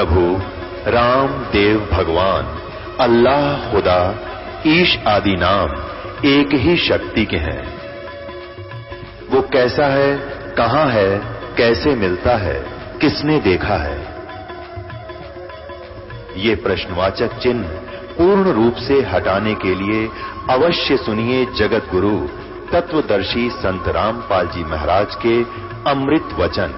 प्रभु राम देव भगवान अल्लाह खुदा ईश आदि नाम एक ही शक्ति के हैं। वो कैसा है, कहां है, कैसे मिलता है, किसने देखा है? ये प्रश्नवाचक चिन्ह पूर्ण रूप से हटाने के लिए अवश्य सुनिए जगत गुरु तत्वदर्शी संत रामपाल जी महाराज के अमृत वचन,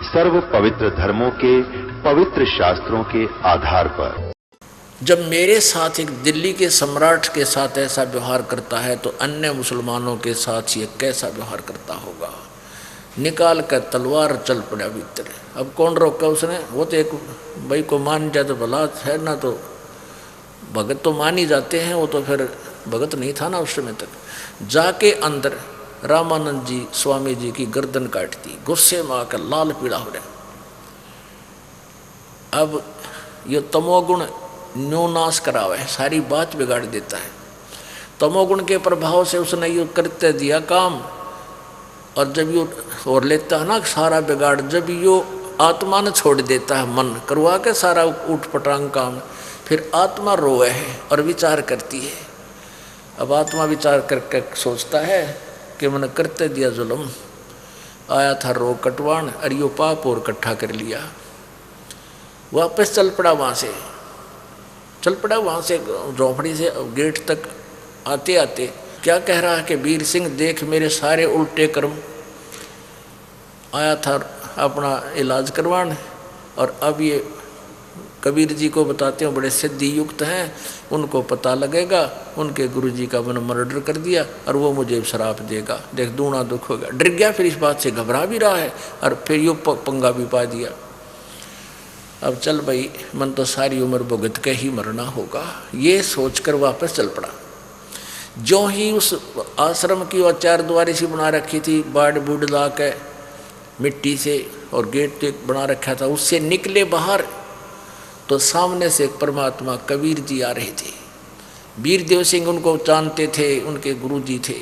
सर्व पवित्र धर्मों के पवित्र शास्त्रों के आधार पर। जब मेरे साथ एक दिल्ली के सम्राट के साथ ऐसा व्यवहार करता है तो अन्य मुसलमानों के साथ ये कैसा व्यवहार करता होगा। निकाल कर तलवार चल पड़ा भीतर। अब कौन रोका उसने? वो तो एक भाई को मान जाए तो भला है ना, तो भगत तो मान ही जाते हैं, वो तो फिर भगत नहीं था ना उस समय तक। जाके अंदर रामानंद जी स्वामी जी की गर्दन काट दी, गुस्से में आकर लाल पीला हो रहा। अब ये तमोगुण न्यू नाश करावे, सारी बात बिगाड़ देता है। तमोगुण के प्रभाव से उसने ये करते दिया काम, और जब यो और लेता है ना सारा बिगाड़, जब यो आत्मा ने छोड़ देता है मन करवा के सारा उठ पटांग काम, फिर आत्मा रोए है और विचार करती है। अब आत्मा विचार करके सोचता है कि मैंने करते दिया जुल्म, आया था रोग कटवान, और यो पाप और इकट्ठा कर लिया। वापस चल पड़ा वहाँ से झोंपड़ी से गेट तक आते आते क्या कह रहा है कि वीर सिंह देख मेरे सारे उल्टे कर्म, आया था अपना इलाज करवाने, और अब ये कबीर जी को बताते हैं बड़े सिद्धि युक्त हैं, उनको पता लगेगा उनके गुरु जी का मैंने मर्डर कर दिया और वो मुझे श्राप देगा, देख दूना दुख होगा। डर गया, फिर इस बात से घबरा भी रहा है और फिर यो पंगा भी पा दिया। अब चल भाई, मन तो सारी उम्र भुगत के ही मरना होगा, ये सोचकर वापस चल पड़ा। जो ही उस आश्रम की और चार द्वारी सी बना रखी थी बाड़ बूढ़ ला के मिट्टी से, और गेट तो बना रखा था, उससे निकले बाहर तो सामने से एक परमात्मा कबीर जी आ रहे थे। वीरदेव सिंह उनको जानते थे, उनके गुरु जी थे।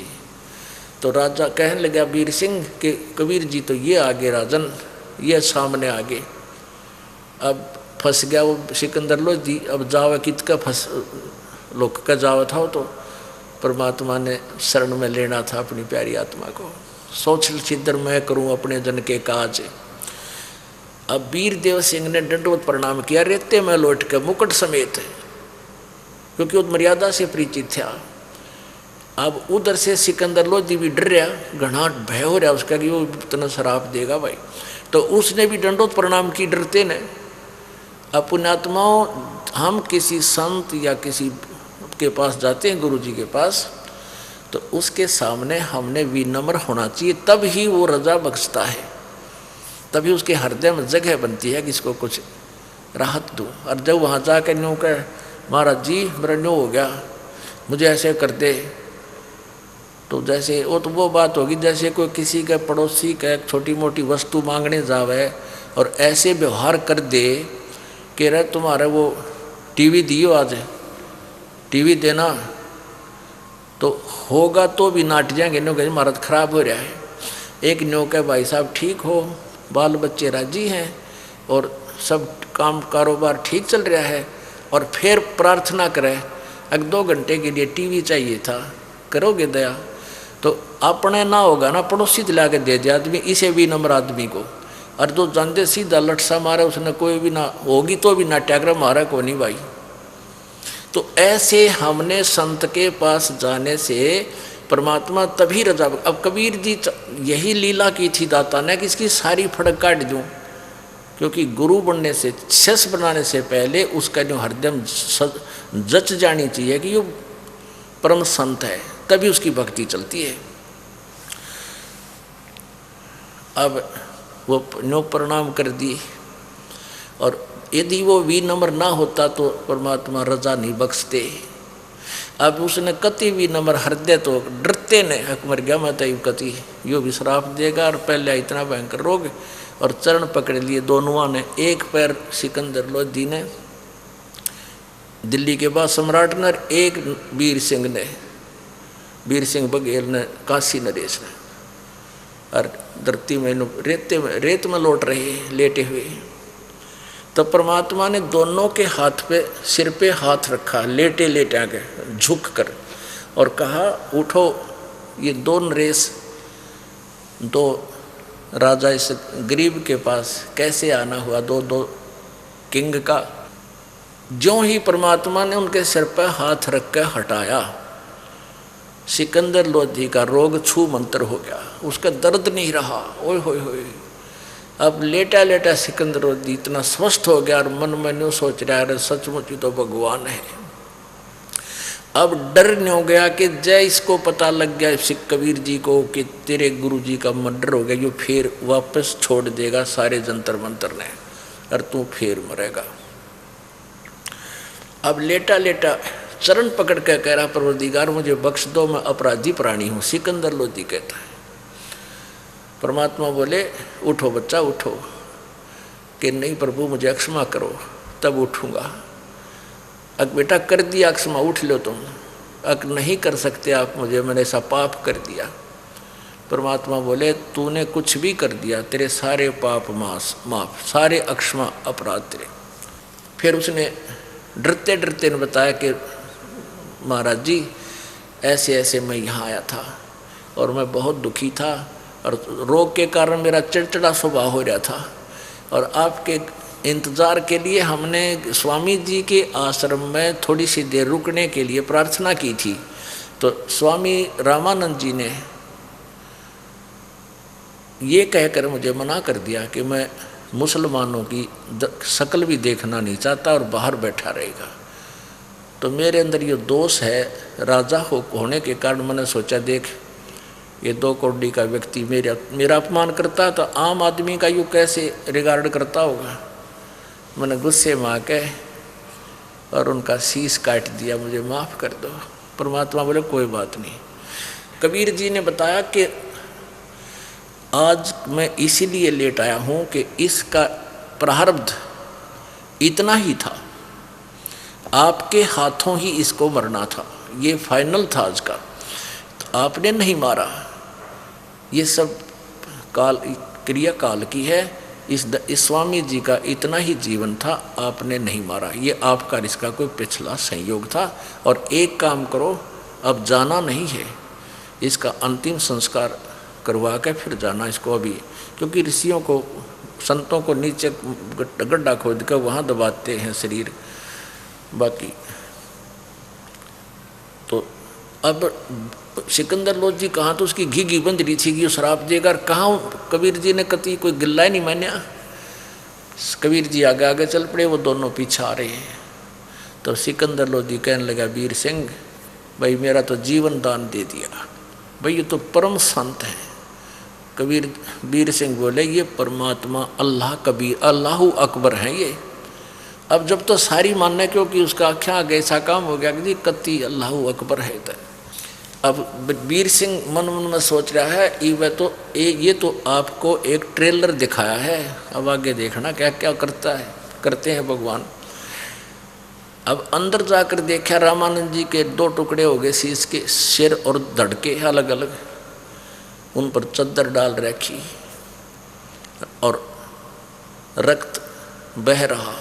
तो राजा कहने लगा वीर सिंह के कबीर जी तो ये आगे राजन, ये सामने आगे। अब फंस गया वो सिकंदर लोधी, अब जावे कित का फंस लोक का जावा था। तो परमात्मा ने शरण में लेना था अपनी प्यारी आत्मा को। सोच छिद्र मैं करूं अपने जन के काज। अब वीरदेव सिंह ने दंडवत प्रणाम किया, रेते में लौट के मुकुट समेत, क्योंकि वो मर्यादा से परिचित था। अब उधर से सिकंदर लोधी भी डर रहा, घना भय हो रहा उसका कि वो इतना शराब देगा भाई। तो उसने भी दंडवत प्रणाम की डरते ने। अब पुण्यात्माओं, हम किसी संत या किसी के पास जाते हैं, गुरु जी के पास, तो उसके सामने हमने विनम्र होना चाहिए, तब ही वो रजा बख्शता है, तभी उसके हृदय में जगह बनती है कि इसको कुछ राहत दूँ। और जब वहाँ जाकर न्यू कह महाराज जी मेरा न्यू हो गया, मुझे ऐसे कर दे, तो जैसे वो बात होगी जैसे कोई किसी के पड़ोसी का एक छोटी मोटी वस्तु मांगने जावे और ऐसे व्यवहार कर दे कि रे तुम्हारा वो टीवी दियो, आज टीवी देना, तो होगा तो भी नाट जाएंगे, न्यू कहे महाराज खराब हो रहा है। एक न्यू कहे भाई साहब ठीक हो, बाल बच्चे राजी हैं और सब काम कारोबार ठीक चल रहा है, और फिर प्रार्थना करें अगर 2 घंटे के लिए टीवी चाहिए था, करोगे दया? तो अपने ना होगा ना पड़ोसी दिला के दे दे आदमी, इसे भी नम्र आदमी को। और जो जानते सीधा लटसा मारे उसने, कोई भी ना होगी तो भी नाट्याग्रह मारा को नहीं भाई। तो ऐसे हमने संत के पास जाने से परमात्मा तभी रजा। अब कबीर जी यही लीला की थी दाता ने कि इसकी सारी फड़क काट दूं, क्योंकि गुरु बनने से, शिष्य बनाने से पहले उसका जो हृदय जच जानी चाहिए कि ये परम संत है, तभी उसकी भक्ति चलती है। अब वो नो प्रणाम कर दी, और यदि वो विनम्र ना होता तो परमात्मा रजा नहीं बख्शते। अब उसने कति विनम्र हृदय, तो डरते ने हक मर गया मैं तय कति यो भी श्राप देगा, और पहले इतना भयंकर रोग, और चरण पकड़ लिए दोनों ने। एक पैर सिकंदर लोधी ने, दिल्ली के बाद सम्राट ने, और एक वीर सिंह ने, वीर सिंह बघेल ने, काशी नरेश ने, और धरती में रेत में लौट रहे लेटे हुए। तो परमात्मा ने दोनों के हाथ पे, सिर पे हाथ रखा, लेटे लेटे आगे झुक कर, और कहा उठो, ये दो नरेश, दो राजा इस गरीब के पास कैसे आना हुआ, दो किंग का। ज्यों ही परमात्मा ने उनके सिर पर हाथ रख कर हटाया, सिकंदर लोधी का रोग छू मंतर हो गया, उसका दर्द नहीं रहा। ओए होए होए, अब लेटा लेटा सिकंदर लोधी इतना स्वस्थ हो गया और मन में न्यू सोच रहा है सचमुच ही तो भगवान है। अब डर नहीं हो गया कि जय इसको पता लग गया कबीर जी को कि तेरे गुरु जी का मर्डर हो गया, जो फिर वापस छोड़ देगा सारे जंतर मंतर ने और तू फिर मरेगा। अब लेटा लेटा चरण पकड़ कर कह रहा, परवरदिगार मुझे बख्श दो, मैं अपराधी प्राणी हूँ। सिकंदर लोधी कहता है। परमात्मा बोले उठो बच्चा उठो, कि नहीं प्रभु मुझे क्षमा करो तब उठूंगा। अग बेटा कर दिया क्षमा, उठ लो तुम। अग नहीं कर सकते आप मुझे, मैंने ऐसा पाप कर दिया। परमात्मा बोले तूने कुछ भी कर दिया, तेरे सारे पाप माफ, सारे अक्षमा अपराध तेरे। फिर उसने डरते डरते ने बताया कि महाराज जी ऐसे ऐसे मैं यहाँ आया था और मैं बहुत दुखी था और रोग के कारण मेरा चिड़चिड़ा स्वभाव हो रहा था, और आपके इंतज़ार के लिए हमने स्वामी जी के आश्रम में थोड़ी सी देर रुकने के लिए प्रार्थना की थी। तो स्वामी रामानंद जी ने ये कहकर मुझे मना कर दिया कि मैं मुसलमानों की शक्ल भी देखना नहीं चाहता और बाहर बैठा रहेगा। तो मेरे अंदर ये दोष है राजा होने के कारण, मैंने सोचा देख ये 2 करोड़ का व्यक्ति मेरा अपमान करता तो आम आदमी का यूँ कैसे रिगार्ड करता होगा। मैंने गुस्से में आके और उनका शीश काट दिया, मुझे माफ़ कर दो। परमात्मा बोले कोई बात नहीं। कबीर जी ने बताया कि आज मैं इसीलिए लेट आया हूँ कि इसका प्रारब्ध इतना ही था, आपके हाथों ही इसको मरना था, ये फाइनल था आज का। तो आपने नहीं मारा, ये सब काल क्रिया काल की है। इस स्वामी जी का इतना ही जीवन था, आपने नहीं मारा, ये आपका इसका कोई पिछला संयोग था। और एक काम करो, अब जाना नहीं है, इसका अंतिम संस्कार करवा के फिर जाना इसको अभी, क्योंकि ऋषियों को संतों को नीचे गड्ढा खोद कर वहाँ दबाते हैं शरीर। बाकी तो अब सिकंदर लोधी कहाँ तो उसकी घी बंद रही थी कि शराब देगा, कहाँ कबीर जी ने कति कोई गिल्ला ही नहीं मान्या। कबीर जी आगे आगे चल पड़े, वो दोनों पीछे आ रहे हैं। तो सिकंदर लोधी कहने लगा वीर सिंह भाई मेरा तो जीवन दान दे दिया, भाई ये तो परम संत है। कबीर वीर सिंह बोले ये परमात्मा अल्लाह कबीर अल्लाहु अकबर हैं ये। अब जब तो सारी मानने, क्योंकि उसका आख्या आगे ऐसा काम हो गया कि कति अल्लाहु अकबर है। तो अब वीर सिंह मन मन में सोच रहा है ये तो आपको एक ट्रेलर दिखाया है, अब आगे देखना क्या क्या करते हैं भगवान। अब अंदर जाकर देखा रामानंद जी के 2 टुकड़े हो गए शीश के, सिर और धड़ के अलग अलग, उन पर चद्दर डाल रखी और रक्त बह रहा।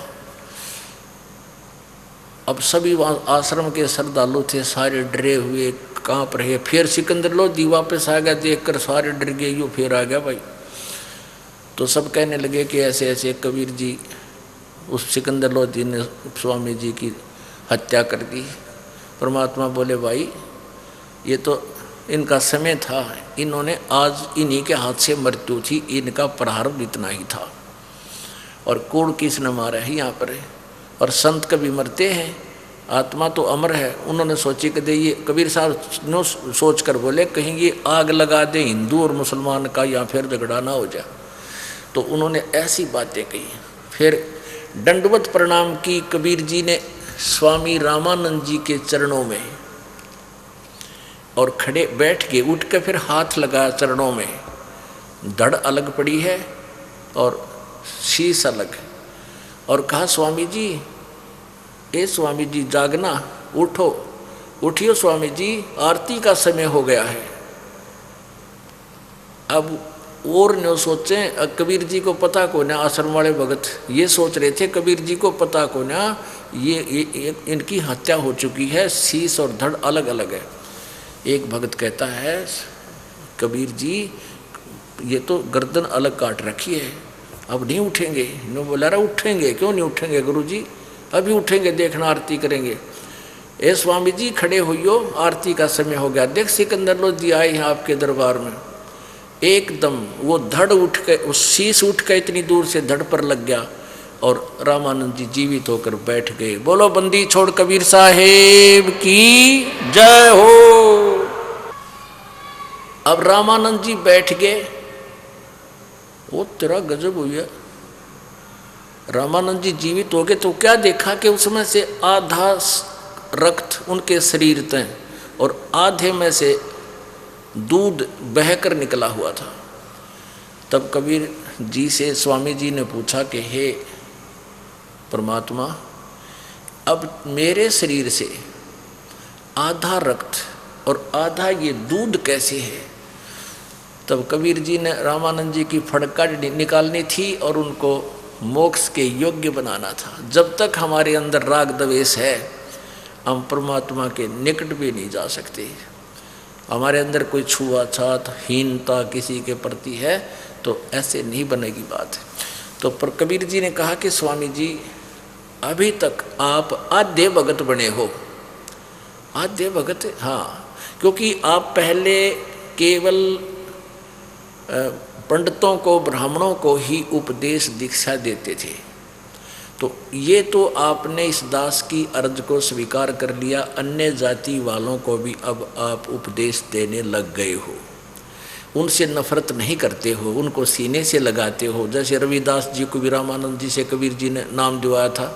अब सभी वहाँ आश्रम के श्रद्धालु थे, सारे डरे हुए काँप रहे। फिर सिकंदर लोधी वापस आ गया, देखकर सारे डर गए, यूँ फिर आ गया भाई। तो सब कहने लगे कि ऐसे ऐसे कबीर जी उस सिकंदर लोधी ने स्वामी जी की हत्या कर दी। परमात्मा बोले भाई ये तो इनका समय था, इन्होंने आज इन्हीं के हाथ से मृत्यु थी, इनका प्रारब्ध इतना ही था। और कूड़ किसने मारा है यहाँ पर, और संत कभी मरते हैं, आत्मा तो अमर है। उन्होंने सोची कि ये कबीर साहब नो सोच कर बोले कहीं ये आग लगा दे हिंदू और मुसलमान का, या फिर झगड़ा ना हो जाए। तो उन्होंने ऐसी बातें कही। फिर दंडवत प्रणाम की कबीर जी ने स्वामी रामानंद जी के चरणों में, और खड़े बैठ के उठ के फिर हाथ लगाया चरणों में। धड़ अलग पड़ी है और शीश अलग, और कहा स्वामी जी ए स्वामी जी जागना, उठो, उठियो स्वामी जी, आरती का समय हो गया है। अब और न सोचें, कबीर जी को पता को ना, आश्रम वाले भगत ये सोच रहे थे कबीर जी को पता को ना ये इनकी हत्या हो चुकी है, शीश और धड़ अलग अलग है। एक भगत कहता है कबीर जी ये तो गर्दन अलग काट रखी है, अब नहीं उठेंगे। इन्होंने बोला रहा उठेंगे, क्यों नहीं उठेंगे गुरु जी, अभी उठेंगे, देखना आरती करेंगे। ए स्वामी जी खड़े होइयो, आरती का समय हो गया। देख सिकंदर लोधी आए हैं आपके दरबार में। एकदम वो धड़ उठ के, उस शीश उठ के इतनी दूर से धड़ पर लग गया और रामानंद जी जीवित होकर बैठ गए। बोलो बंदी छोड़ कबीर साहेब की जय हो। अब रामानंद जी बैठ गए। वो तेरा गजब हुआ। रामानंद जी जीवित हो गए तो क्या देखा कि उसमें से आधा रक्त उनके शरीर तय और आधे में से दूध बहकर निकला हुआ था। तब कबीर जी से स्वामी जी ने पूछा कि हे परमात्मा, अब मेरे शरीर से आधा रक्त और आधा ये दूध कैसे है? तब कबीर जी ने रामानंद जी की फड़का निकालनी थी और उनको मोक्ष के योग्य बनाना था। जब तक हमारे अंदर राग द्वेष है हम परमात्मा के निकट भी नहीं जा सकते। हमारे अंदर कोई छुआछात हीनता किसी के प्रति है तो ऐसे नहीं बनेगी बात। तो पर कबीर जी ने कहा कि स्वामी जी अभी तक आप आद्य भगत बने हो। आद्य भगत, हाँ, क्योंकि आप पहले केवल पंडितों को ब्राह्मणों को ही उपदेश दीक्षा देते थे। तो ये तो आपने इस दास की अर्ज को स्वीकार कर लिया, अन्य जाति वालों को भी अब आप उपदेश देने लग गए हो। उनसे नफरत नहीं करते हो, उनको सीने से लगाते हो। जैसे रविदास जी को भी रामानंद जी से कबीर जी ने नाम दिवाया था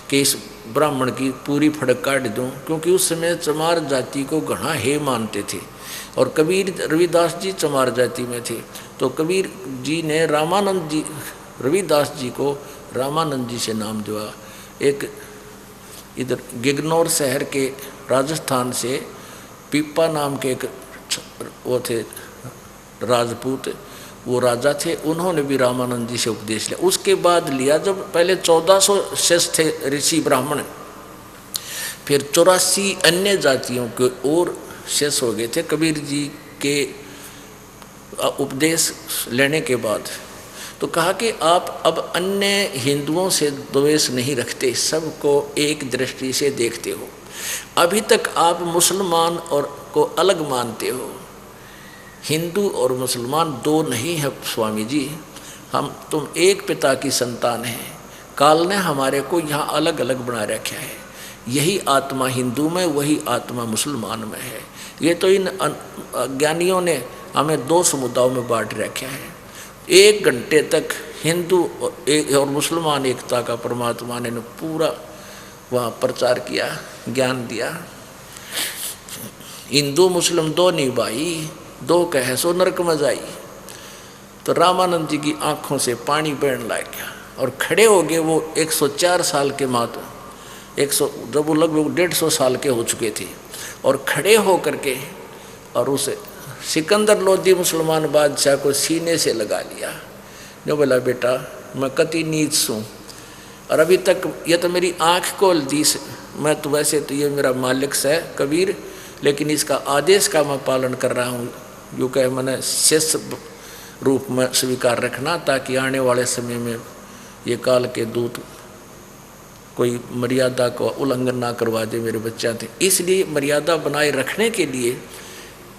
कि इस ब्राह्मण की पूरी फड़क काट दूँ, क्योंकि उस समय चमार जाति को घना हे मानते थे और कबीर रविदास जी चमार जाति में थे। तो कबीर जी ने रामानंद जी रविदास जी को रामानंद जी से नाम दिया। एक इधर गिगनौर शहर के राजस्थान से पीपा नाम के एक वो थे राजपूत, वो राजा थे, उन्होंने भी रामानंद जी से उपदेश लिया। उसके बाद लिया जब पहले 1400 शिष्य थे ऋषि ब्राह्मण, फिर 84 अन्य जातियों के और शिष्य हो गए थे कबीर जी के उपदेश लेने के बाद। तो कहा कि आप अब अन्य हिंदुओं से द्वेष नहीं रखते, सबको एक दृष्टि से देखते हो। अभी तक आप मुसलमान और को अलग मानते हो। हिंदू और मुसलमान दो नहीं है स्वामी जी, तुम एक पिता की संतान हैं। काल ने हमारे को यहाँ अलग अलग बना रखा है। यही आत्मा हिंदू में, वही आत्मा मुसलमान में है। ये तो इन अज्ञानियों ने हमें दो समुदायों में बांट रखा है। 1 घंटे तक हिंदू और मुसलमान एकता का परमात्मा ने पूरा वहाँ प्रचार किया, ज्ञान दिया। हिंदू मुस्लिम दो नहीं भाई, दो कहे सो नरक में जाई। तो रामानंद जी की आंखों से पानी बहने लग गया और खड़े हो गए। वो 104 साल के मात्र 100 जब वो लगभग 150 साल के हो चुके थे और खड़े हो करके और उसे सिकंदर लोधी मुसलमान बादशाह को सीने से लगा लिया। जो बोला बेटा मैं कति नीच हूँ और अभी तक ये तो मेरी आँख खोल दी, मैं तो वैसे तो ये मेरा मालिक है कबीर, लेकिन इसका आदेश का मैं पालन कर रहा हूँ। जो कहे मैंने शिष्य रूप में स्वीकार रखना, ताकि आने वाले समय में ये काल के दूत कोई मर्यादा को उल्लंघन ना करवा दे। मेरे बच्चा थे, इसलिए मर्यादा बनाए रखने के लिए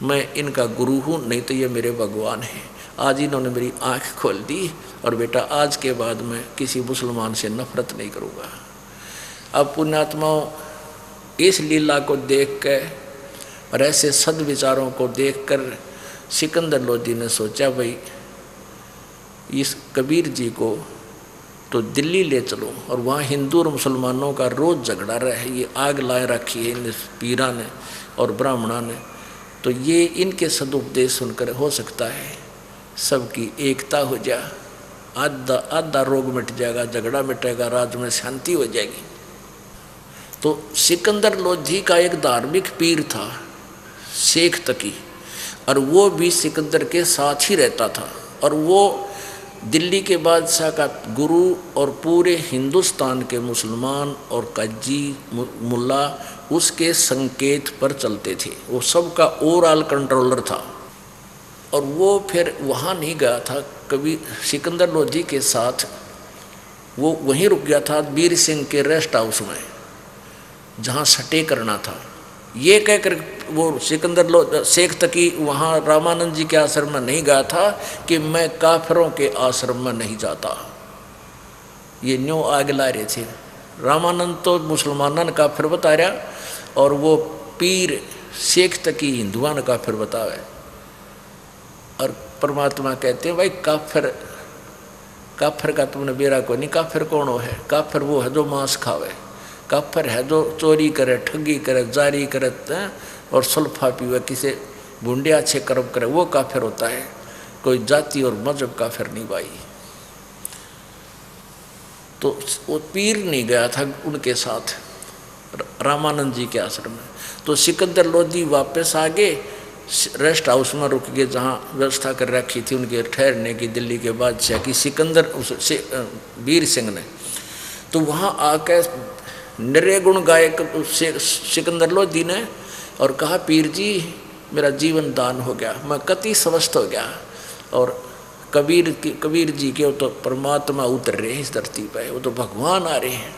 मैं इनका गुरु हूँ, नहीं तो ये मेरे भगवान हैं। आज इन्होंने मेरी आँख खोल दी और बेटा आज के बाद मैं किसी मुसलमान से नफरत नहीं करूँगा। अब पुण्यात्माओं इस लीला को देख कर और ऐसे सद्विचारों को देखकर सिकंदर लोधी ने सोचा भाई इस कबीर जी को तो दिल्ली ले चलो और वहाँ हिंदू और मुसलमानों का रोज़ झगड़ा रहा है। ये आग लाए रखी है इन पीरा ने और ब्राह्मणा ने, तो ये इनके सदुपदेश सुनकर हो सकता है सबकी एकता हो जाए, आधा रोग मिट जाएगा, झगड़ा मिटेगा, राज्य में शांति हो जाएगी। तो सिकंदर लोधी का एक धार्मिक पीर था शेख तकी, और वो भी सिकंदर के साथ ही रहता था और वो दिल्ली के बादशाह का गुरु और पूरे हिंदुस्तान के मुसलमान और काजी मुल्ला उसके संकेत पर चलते थे। वो सबका ओवरऑल कंट्रोलर था। और वो फिर वहाँ नहीं गया था कभी सिकंदर लोधी के साथ, वो वहीं रुक गया था वीर सिंह के रेस्ट हाउस में जहाँ स्टे करना था। ये कहकर वो सिकंदर शेख तकी वहाँ रामानंद जी के आश्रम में नहीं गया था कि मैं काफिरों के आश्रम में नहीं जाता। ये न्यू आगे ला रहे थे। रामानंद तो मुसलमानों ने काफिर बता रहा और वो पीर शेख तकी हिंदुओं ने काफिर बतावे। और परमात्मा कहते हैं भाई काफिर का तुमने बेरा को नहीं। काफिर कौन हो है? काफिर वो है जो मांस खावे। काफिर है जो चोरी करे, ठगी करे, जारी करे और सुल्फा पीवे, किसी बूंदे अच्छे कर्म करे, वो काफिर होता है। कोई जाति और मजहब काफिर नहीं भाई। तो वो पीर नहीं गया था उनके साथ रामानंद जी के आश्रम में। तो सिकंदर लोधी वापस आ गए, रेस्ट हाउस में रुक गए जहाँ व्यवस्था कर रखी थी उनके ठहरने की दिल्ली के बादशाह की सिकंदर वीर सिंह ने। तो वहाँ आकर निरे गुण गायक सिकंदर लोधी ने और कहा पीर जी मेरा जीवन दान हो गया, मैं कति स्वस्थ हो गया। और कबीर जी के वो तो परमात्मा उतर रहे हैं इस धरती पर, वो तो भगवान आ रहे हैं।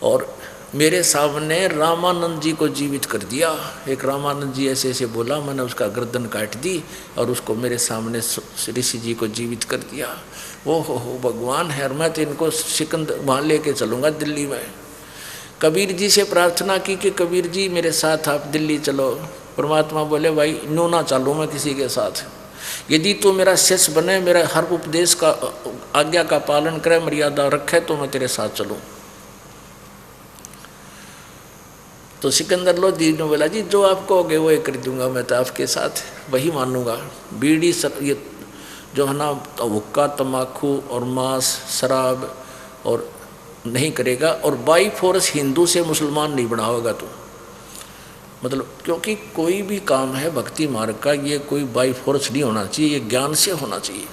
और मेरे सामने रामानंद जी को जीवित कर दिया। एक रामानंद जी ऐसे ऐसे बोला, मैंने उसका गर्दन काट दी और उसको मेरे सामने ऋषि जी को जीवित कर दिया। ओ हो भगवान है। और मैं तो इनको सिकंदर वहाँ लेके चलूँगा दिल्ली में। कबीर जी से प्रार्थना की कि कबीर जी मेरे साथ आप दिल्ली चलो। परमात्मा बोले भाई नो ना चलूँ मैं किसी के साथ। यदि तो मेरा शिष्य बने, मेरा हर उपदेश का आज्ञा का पालन करे, मर्यादा रखे, तो मैं तेरे साथ चलूँ। तो सिकंदर लोधी ने बोला जी जो आप कहोगे वो कर दूंगा, मैं तो आपके साथ वही मानूंगा। बीड़ी ये जो है ना हुक्का, तम्बाकू और मांस, शराब और नहीं करेगा। और बाई फोर्स हिंदू से मुसलमान नहीं बनाओगा तो, मतलब क्योंकि कोई भी काम है भक्ति मार्ग का, ये कोई बाई फोर्स नहीं होना चाहिए, ये ज्ञान से होना चाहिए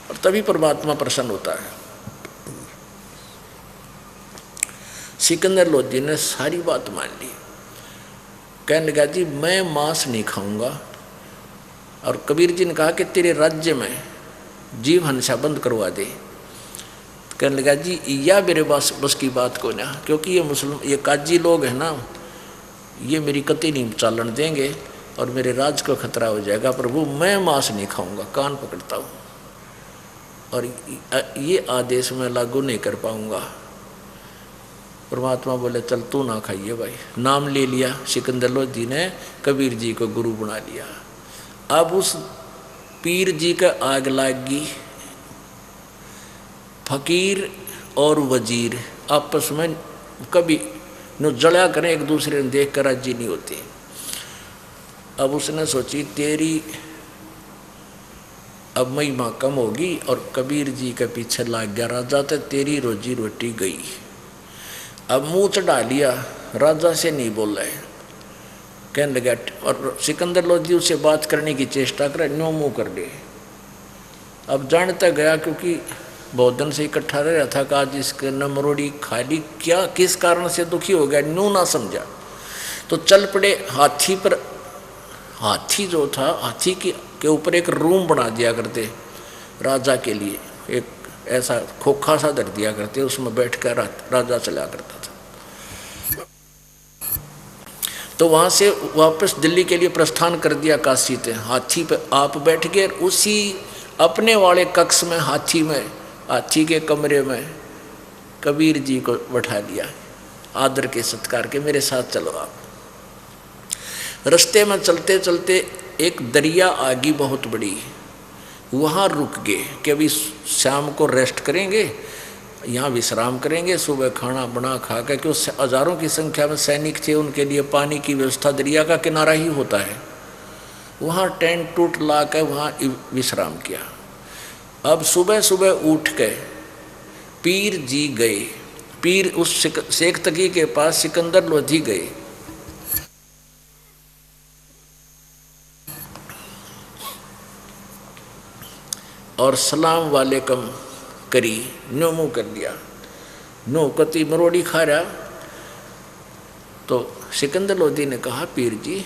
और तभी परमात्मा प्रसन्न होता है। सिकंदर लोधी ने सारी बात मान ली। कहने लगा जी मैं मांस नहीं खाऊंगा। और कबीर जी ने कहा कि तेरे राज्य में जीव हिंसा बंद करवा दे। कहने लगा जी या मेरे बस की बात को ना, क्योंकि ये काजी लोग हैं ना, ये मेरी कति नहीं चालन देंगे और मेरे राज को खतरा हो जाएगा। प्रभु मैं मांस नहीं खाऊंगा, कान पकड़ता हूँ और ये आदेश मैं लागू नहीं कर पाऊंगा। परमात्मा बोले चल तू ना खाइए भाई। नाम ले लिया। सिकंदर लोधी ने कबीर जी को गुरु बना लिया। अब उस पीर जी का आग लागी। फकीर और वजीर आपस में कभी न जड़ा करें, एक दूसरे ने देख कर राजी नहीं होते। अब उसने सोची तेरी अब महिमा कम होगी और कबीर जी के पीछे लाग गया राजा, तो तेरी रोजी रोटी गई। अब मुंह चढ़ा लिया, राजा से नहीं बोल रहे। कहने लगा और सिकंदर लोधी उससे बात करने की चेष्टा करे, न्यों मुँह कर ले। अब जानता गया क्योंकि बहुत दिन से इकट्ठा रह रहा था कि आज इसके नमरोड़ी खाली क्या किस कारण से दुखी हो गया, न्यों ना समझा। तो चल पड़े हाथी पर। हाथी जो था, हाथी के ऊपर एक रूम बना दिया करते राजा के लिए, एक ऐसा खोखा सा धर दिया करते, उसमें बैठकर राजा चला करता था। तो वहां से वापस दिल्ली के लिए प्रस्थान कर दिया काशी से। हाथी पे आप बैठ गए, उसी अपने वाले कक्ष में हाथी के कमरे में कबीर जी को बैठा लिया आदर के सत्कार के, मेरे साथ चलो आप। रास्ते में चलते चलते एक दरिया आ गई बहुत बड़ी, वहाँ रुक गए कि अभी शाम को रेस्ट करेंगे, यहाँ विश्राम करेंगे, सुबह खाना बना खा के, क्योंकि हजारों की संख्या में सैनिक थे, उनके लिए पानी की व्यवस्था दरिया का किनारा ही होता है। वहाँ टेंट टूट ला के वहाँ विश्राम किया। अब सुबह सुबह उठ के पीर जी गए, पीर उस शेख तकी के पास सिकंदर लोधी गए। और सलाम वालेकुम करी, न्यो मुँह कर दिया, नो कति मरोड़ी खा रहा। तो सिकंदर लोधी ने कहा, पीर जी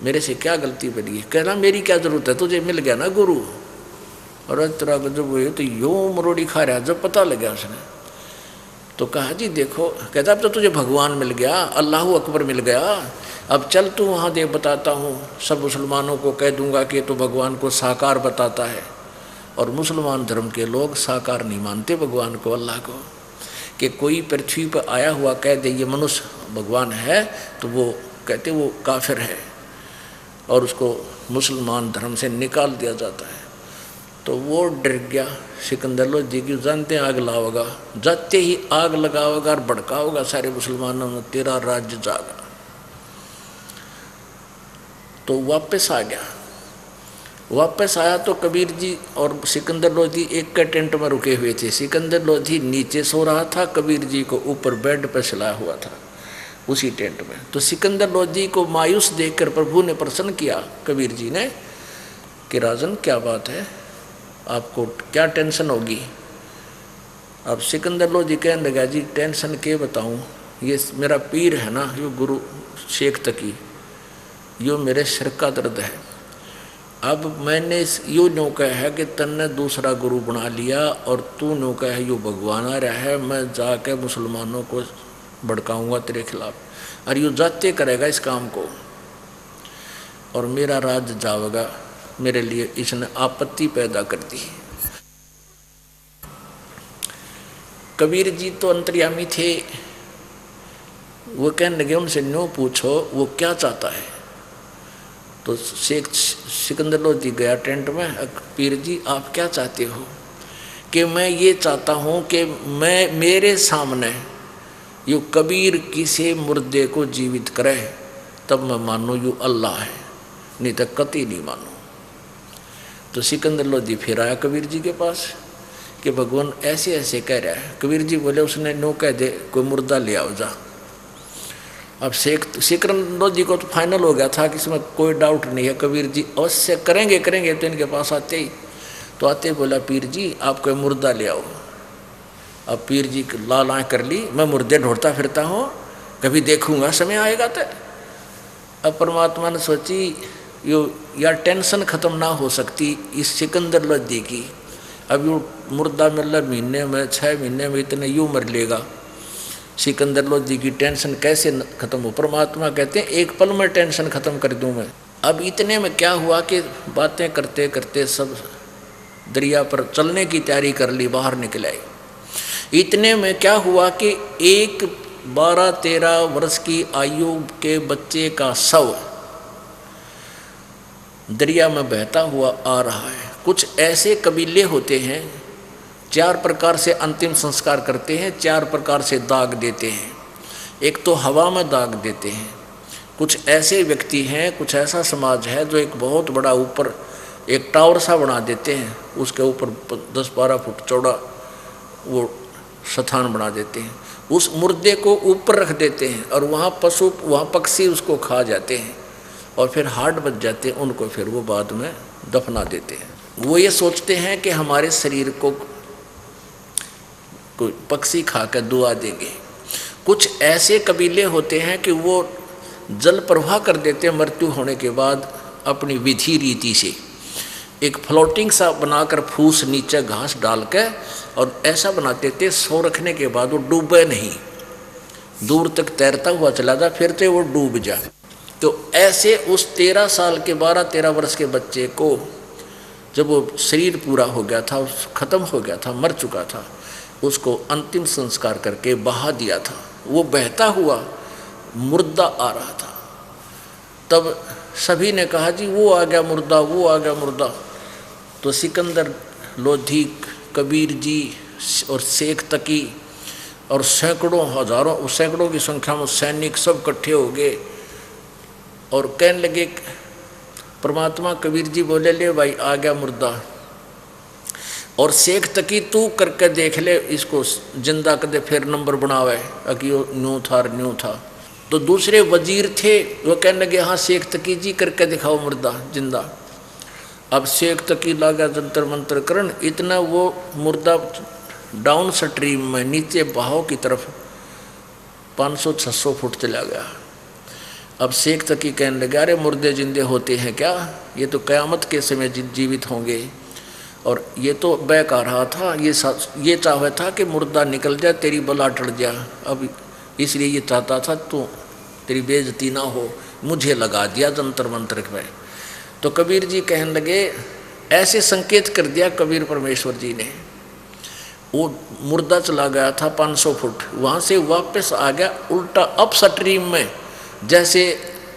मेरे से क्या गलती बनी है? कहना मेरी क्या जरूरत है, तुझे मिल गया ना गुरु। और तेरा जब हुए तो यो मरोड़ी खा रहा, जब पता लगा उसने तो कहा जी देखो, कहता अब तो तुझे भगवान मिल गया, अल्लाह अकबर मिल गया, अब चल तू वहाँ देख बताता हूँ, सब मुसलमानों को कह दूंगा कि तो भगवान को साकार बताता है। और मुसलमान धर्म के लोग साकार नहीं मानते भगवान को, अल्लाह को, कि कोई पृथ्वी पर आया हुआ कह दे ये मनुष्य भगवान है तो वो कहते वो काफिर है और उसको मुसलमान धर्म से निकाल दिया जाता है। तो वो डर गया सिकंदर लोधी की, जानते हैं आग लाओगा, जाते ही आग लगाओगा और भड़काओगा सारे मुसलमानों में, तेरा राज्य जागा। तो वापस आ गया। वापस आया तो कबीर जी और सिकंदर लोधी एक के टेंट में रुके हुए थे। सिकंदर लोधी नीचे सो रहा था, कबीर जी को ऊपर बेड पर सुलाया हुआ था उसी टेंट में। तो सिकंदर लोधी को मायूस देखकर प्रभु ने प्रसन्न किया कबीर जी ने कि राजन क्या बात है, आपको क्या टेंशन होगी? अब सिकंदर लोधी कहने लगा, जी टेंशन के बताऊं, ये मेरा पीर है ना, यो गुरु शेख तकी, यो मेरे सिर का दर्द है। अब मैंने यो न्यों कहा है कि तन्ने दूसरा गुरु बना लिया और तू न्यों कहा है यो भगवान आ रहा है, मैं जाके मुसलमानों को भड़काऊंगा तेरे खिलाफ, और यो जाते करेगा इस काम को और मेरा राज जाएगा। मेरे लिए इसने आपत्ति पैदा कर दी। कबीर जी तो अंतर्यामी थे, वो कहने लगे उनसे न्यों पूछो वो क्या चाहता है। तो शेख सिकंदर लोधी गया टेंट में, पीर जी आप क्या चाहते हो? कि मैं ये चाहता हूँ कि मैं मेरे सामने यो कबीर किसी मुर्दे को जीवित करे तब मैं मानू यो अल्लाह है, नहीं तो कतई नहीं मानू। तो सिकंदर लोधी फिर आया कबीर जी के पास कि भगवान ऐसे ऐसे कह रहा है। कबीर जी बोले उसने नो कह दे कोई मुर्दा ले आओ जा। अब सिकंदर लोधी को तो फाइनल हो गया था कि इसमें कोई डाउट नहीं है, कबीर जी अवश्य करेंगे करेंगे। तो इनके पास आते ही तो आते बोला पीर जी आप कोई मुर्दा ले आओ। अब पीर जी लाल आँख कर ली, मैं मुर्दे ढूंढता फिरता हूँ, कभी देखूंगा समय आएगा तो। अब परमात्मा ने सोची यो यार टेंशन ख़त्म ना हो सकती इस सिकंदर लोधी की, अब यो मुर्दा मतलब महीने में 6 महीने में इतने यूँ मर लेगा, सिकंदर लोधी की टेंशन कैसे ख़त्म हो? परमात्मा कहते हैं एक पल में टेंशन ख़त्म कर दूँ मैं। अब इतने में क्या हुआ कि बातें करते करते सब दरिया पर चलने की तैयारी कर ली, बाहर निकल आए। इतने में क्या हुआ कि एक 12-13 वर्ष की आयु के बच्चे का शव दरिया में बहता हुआ आ रहा है। कुछ ऐसे कबीले होते हैं 4 प्रकार से अंतिम संस्कार करते हैं, 4 प्रकार से दाग देते हैं। एक तो हवा में दाग देते हैं, कुछ ऐसे व्यक्ति हैं, कुछ ऐसा समाज है जो एक बहुत बड़ा ऊपर एक टावर सा बना देते हैं, उसके ऊपर 10-12 फुट चौड़ा वो स्थान बना देते हैं, उस मुर्दे को ऊपर रख देते हैं और वहाँ पशु वहाँ पक्षी उसको खा जाते हैं और फिर हार्ट बच जाते हैं, उनको फिर वो बाद में दफना देते हैं। वो ये सोचते हैं कि हमारे शरीर को कोई पक्षी खाकर दुआ देंगे। कुछ ऐसे कबीले होते हैं कि वो जल प्रवाह कर देते हैं मृत्यु होने के बाद अपनी विधि रीति से, एक फ्लोटिंग सा बनाकर फूस नीचे घास डाल के और ऐसा बनाते थे सो रखने के बाद वो डूबे नहीं, दूर तक तैरता हुआ चला जाए, फिर तो वो डूब जाए। तो ऐसे उस 13 साल के 12-13 वर्ष के बच्चे को जब वो शरीर पूरा हो गया था, ख़त्म हो गया था, मर चुका था, उसको अंतिम संस्कार करके बहा दिया था। वो बहता हुआ मुर्दा आ रहा था। तब सभी ने कहा जी वो आ गया मुर्दा, वो आ गया मुर्दा। तो सिकंदर लोधी, कबीर जी और शेख तकी और सैकड़ों हजारों सैकड़ों की संख्या में सैनिक सब इकट्ठे हो गए और कहने लगे परमात्मा। कबीर जी बोले ले भाई आ गया मुर्दा, और शेख तकी तू करके देख ले इसको जिंदा कर दे, फिर नंबर बनावे कि न्यू था। तो दूसरे वजीर थे वो कहने लगे हाँ शेख तकी जी करके दिखाओ मुर्दा जिंदा। अब शेख तकी लागा जंतर मंतर करण, इतना वो मुर्दा डाउन स्ट्रीम में नीचे बहाव की तरफ 500-600 फुट चला गया। अब शेख तकी कहने लगा, अरे मुर्दे जिंदे होते हैं क्या, ये तो क़यामत के समय जीवित होंगे। और ये तो बहका रहा था, ये चाहता था कि मुर्दा निकल जाए, तेरी बला टल जाए। अब इसलिए ये चाहता था तो तेरी बेइज्जती ना हो, मुझे लगा दिया जंतर मंतर में। तो कबीर जी कहने लगे, ऐसे संकेत कर दिया कबीर परमेश्वर जी ने। वो मुर्दा चला गया था 500 फुट, वहाँ से वापस आ गया उल्टा अप स्ट्रीम में, जैसे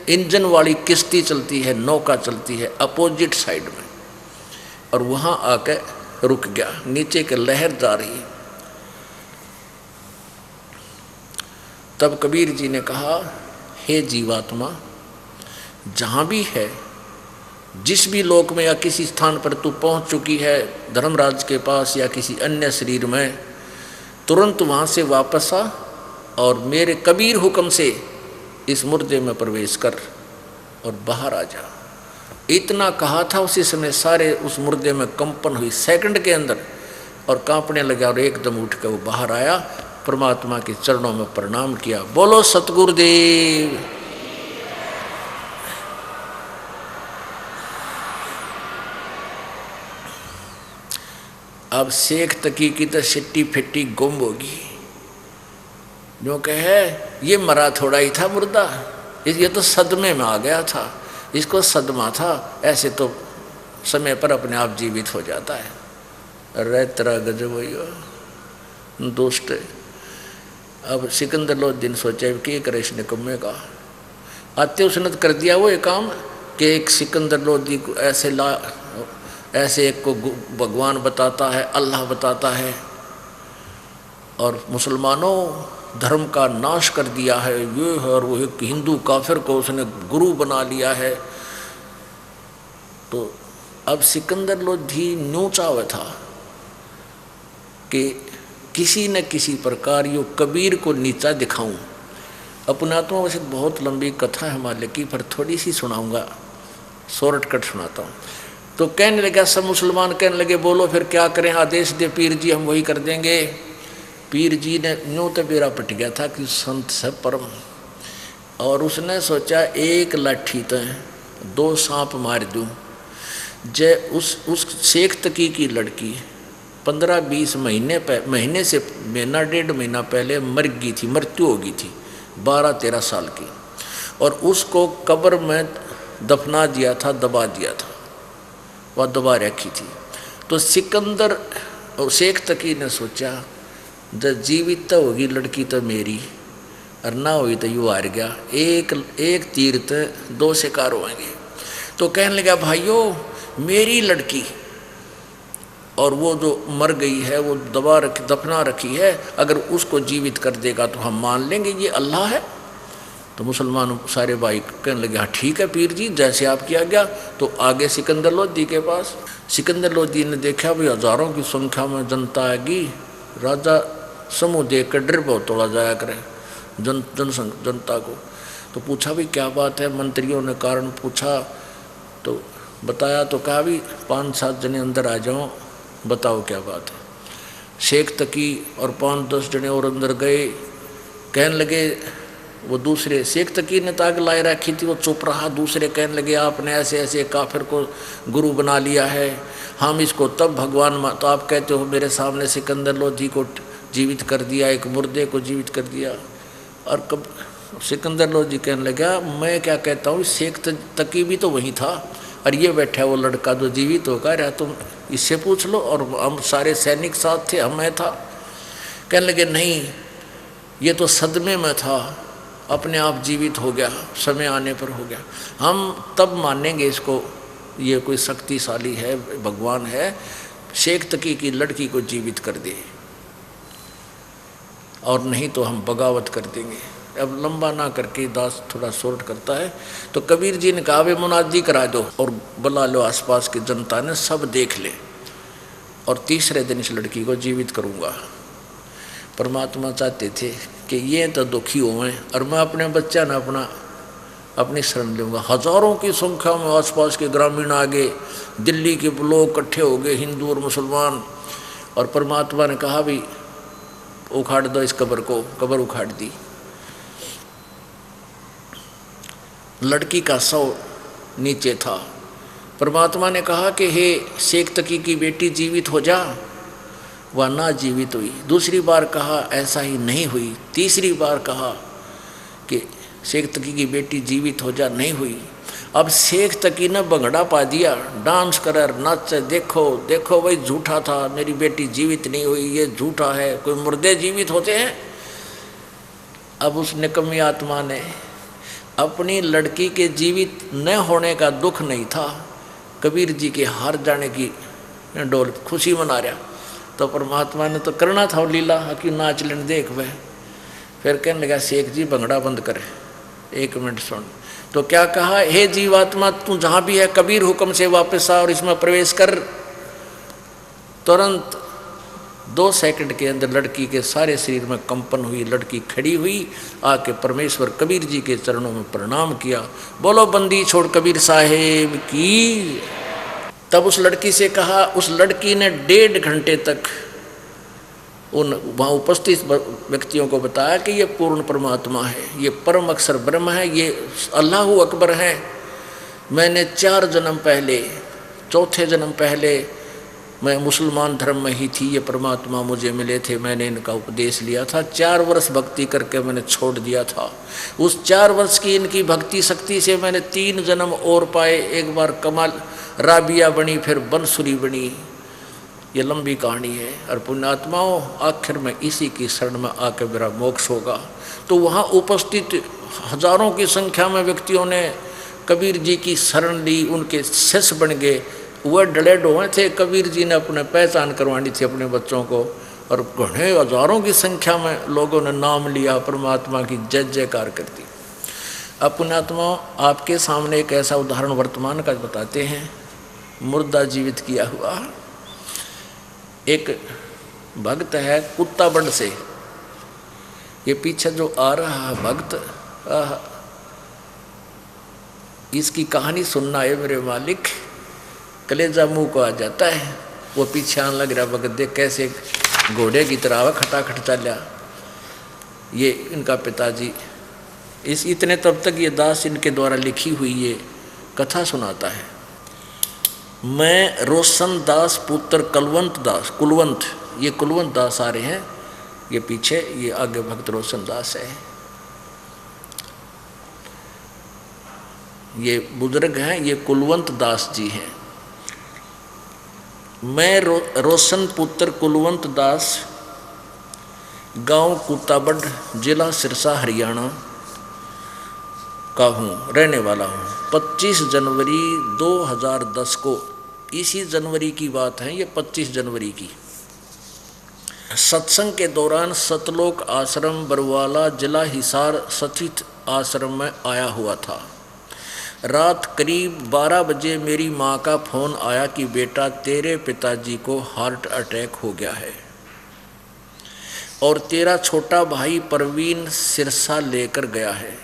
इंजन वाली किश्ती चलती है, नौका चलती है अपोजिट साइड में, और वहाँ आकर रुक गया। नीचे के लहर जा रही है। तब कबीर जी ने कहा, हे जीवात्मा, जहाँ भी है, जिस भी लोक में या किसी स्थान पर तू पहुँच चुकी है, धर्मराज के पास या किसी अन्य शरीर में, तुरंत वहाँ से वापस आ और मेरे कबीर हुक्म से इस मुर्दे में प्रवेश कर और बाहर आ जा। इतना कहा था, उसी समय सारे उस मुर्दे में कंपन हुई सेकंड के अंदर, और कांपने लगा और एकदम उठ कर वो बाहर आया, परमात्मा के चरणों में प्रणाम किया। बोलो सतगुरुदेव। अब शेख तकी की तो सिट्टी फिट्टी गुम होगी, जो कहे ये मरा थोड़ा ही था मुर्दा, ये तो सदमे में आ गया था, इसको सदमा था, ऐसे तो समय पर अपने आप जीवित हो जाता है। अरे तेरा गजब भैया दोस्त। अब सिकंदर लोदीन सोचा कि करे इसने कम्मे का, आते उसने कर दिया वो एक काम कि एक सिकंदर लोदी को ऐसे एक को भगवान बताता है, अल्लाह बताता है, और मुसलमानों धर्म का नाश कर दिया है ये है, और वो एक हिंदू काफिर को उसने गुरु बना लिया है। तो अब सिकंदर लोधी न्यूचा हुआ था कि किसी न किसी प्रकार यो कबीर को नीचा दिखाऊं। अपना तो वैसे बहुत लंबी कथा है हमारे की, पर थोड़ी सी सुनाऊंगा, शॉर्टकट सुनाता हूँ। तो कहने लगा, सब मुसलमान कहने लगे, बोलो फिर क्या करें, आदेश दे पीर जी, हम वही कर देंगे। पीर जी ने यूँ तो बेरा पट गया था कि संत से परम, और उसने सोचा एक लाठी तो 2 सांप मार दूँ। जय उस शेख तकी की लड़की 15-20 महीने से महीना 1.5 महीना पहले मर गई थी, मृत्यु हो गई थी, 12-13 साल की, और उसको कब्र में दफना दिया था, दबा दिया था, वह दबा रखी थी। तो सिकंदर और शेख तकी ने सोचा, जब जीवित तो होगी लड़की तो मेरी, और ना हुई तो यू हार गया, एक तीर तो 2 शिकार होंगे। तो कहने लगा, भाइयों मेरी लड़की और वो जो मर गई है, वो दफना रखी है, अगर उसको जीवित कर देगा तो हम मान लेंगे ये अल्लाह है। तो मुसलमान सारे भाई कहने लगे, हाँ ठीक है पीर जी, जैसे आप किया गया। तो आगे सिकंदर लोदी के पास, सिकंदर लोदी ने देखा भाई हजारों की संख्या में जनता आएगी, राजा समूह देख कर डर बहुत तोड़ा जाया करे जनता को। तो पूछा भी क्या बात है, मंत्रियों ने कारण पूछा, तो बताया, तो कहा भी 5-7 जने अंदर आ जाओ, बताओ क्या बात है। शेख तकी और 5-10 जने और अंदर गए। कहने लगे, वो दूसरे शेख तकी ने ताक लाए रखी थी, वो चुप रहा। दूसरे कहने लगे, आपने ऐसे ऐसे काफिर को गुरु बना लिया है, हम इसको तब भगवान, तो आप कहते हो मेरे सामने सिकंदर लोधी को जीवित कर दिया, एक मुर्दे को जीवित कर दिया। और कब सिकंदर लोधी कहने लगा, मैं क्या कहता हूँ, शेख तकी भी तो वही था, और ये बैठा वो लड़का जो जीवित होकर रहा, तुम इससे पूछ लो, और हम सारे सैनिक साथ थे, मैं था। कहने लगे, नहीं ये तो सदमे में था, अपने आप जीवित हो गया, समय आने पर हो गया, हम तब मानेंगे इसको, ये कोई शक्तिशाली है, भगवान है, शेख तकी की लड़की को जीवित कर दे, और नहीं तो हम बगावत कर देंगे। अब लंबा ना करके दास थोड़ा शॉर्ट करता है। तो कबीर जी ने कहा, वे मुनादी करा दो और बुला लो आसपास की जनता ने, सब देख ले, और तीसरे दिन इस लड़की को जीवित करूँगा। परमात्मा चाहते थे कि ये तो दुखी हुए, और मैं अपने बच्चा ने अपनी शरण लूँगा। हजारों की संख्या में आसपास के ग्रामीण आ गए, दिल्ली के लोग इकट्ठे हो गए, हिंदू और मुसलमान। और परमात्मा ने कहा भी उखाड़ दो इस कब्र को, कब्र उखाड़ दी। लड़की का शव नीचे था। परमात्मा ने कहा कि हे शेख तकी की बेटी जीवित हो जा, वह ना जीवित हुई। दूसरी बार कहा ऐसा ही नहीं हुई। तीसरी बार कहा कि शेख तकी की बेटी जीवित हो जा, नहीं हुई। अब शेख तकी ने भंगड़ा पा दिया, डांस कर नाच, देखो देखो भाई झूठा था, मेरी बेटी जीवित नहीं हुई, ये झूठा है, कोई मुर्दे जीवित होते हैं। अब उस निकम्मी आत्मा ने अपनी लड़की के जीवित न होने का दुख नहीं था, कबीर जी के हार जाने की डोल खुशी मना रहा। तो परमात्मा ने तो करना था लीला कि नाच लेने देख वह। फिर कहने लगा शेख जी भंगड़ा बंद करे, 1 मिनट सुन। तो क्या कहा, हे जीवात्मा तू जहाँ भी है कबीर हुक्म से वापस आ और इसमें प्रवेश कर। तुरंत 2 सेकंड के अंदर लड़की के सारे शरीर में कंपन हुई, लड़की खड़ी हुई, आके परमेश्वर कबीर जी के चरणों में प्रणाम किया। बोलो बंदी छोड़ कबीर साहेब की। तब उस लड़की से कहा, उस लड़की ने 1.5 घंटे तक उन वहाँ उपस्थित व्यक्तियों को बताया कि ये पूर्ण परमात्मा है, ये परम अक्षर ब्रह्म है, ये अल्लाहु अकबर है। मैंने 4 जन्म पहले, 4थे जन्म पहले मैं मुसलमान धर्म में ही थी, ये परमात्मा मुझे मिले थे, मैंने इनका उपदेश लिया था। 4 वर्ष भक्ति करके मैंने छोड़ दिया था। उस 4 वर्ष की इनकी भक्ति शक्ति से मैंने 3 जन्म और पाए। एक बार कमाल राबिया बनी, फिर बंसुरी बनी। ये लंबी कहानी है। और पुण्यात्माओं आखिर में इसी की शरण में आकर मेरा मोक्ष होगा। तो वहाँ उपस्थित हजारों की संख्या में व्यक्तियों ने कबीर जी की शरण ली, उनके शिष्य बन गए। वह डले डोहे थे, कबीर जी ने अपने पहचान करवानी थी अपने बच्चों को। और घने हजारों की संख्या में लोगों ने नाम लिया, परमात्मा की जय जयकार कर दी। अब पुण्यात्माओं आपके सामने एक ऐसा उदाहरण वर्तमान का बताते हैं, मुर्दा जीवित किया हुआ। एक भक्त है कुत्ताबंड से, ये पीछे जो आ रहा है भक्त, इसकी कहानी सुनना है मेरे मालिक, कलेजा मुंह को आ जाता है। वो पीछे आने लग रहा भगत, देख कैसे घोड़े की तरह खटाखट चला। ये इनका पिताजी इस इतने तब तक ये दास इनके द्वारा लिखी हुई ये कथा सुनाता है। मैं रोशन दास पुत्र कुलवंत दास, कुलवंत, ये कुलवंत दास आ रहे हैं, ये पीछे, ये आगे भक्त रोशन दास है। ये बुजुर्ग हैं, ये कुलवंत दास जी हैं। मैं रोशन पुत्र कुलवंत दास, गांव कुत्ताबंड, जिला सिरसा, हरियाणा का हूँ, रहने वाला हूँ। 25 जनवरी 2010 को, इसी जनवरी की बात है ये, 25 जनवरी की, सत्संग के दौरान सतलोक आश्रम बरवाला जिला हिसार स्थित आश्रम में आया हुआ था। रात करीब 12 बजे मेरी माँ का फोन आया कि बेटा तेरे पिताजी को हार्ट अटैक हो गया है और तेरा छोटा भाई परवीन सिरसा लेकर गया है।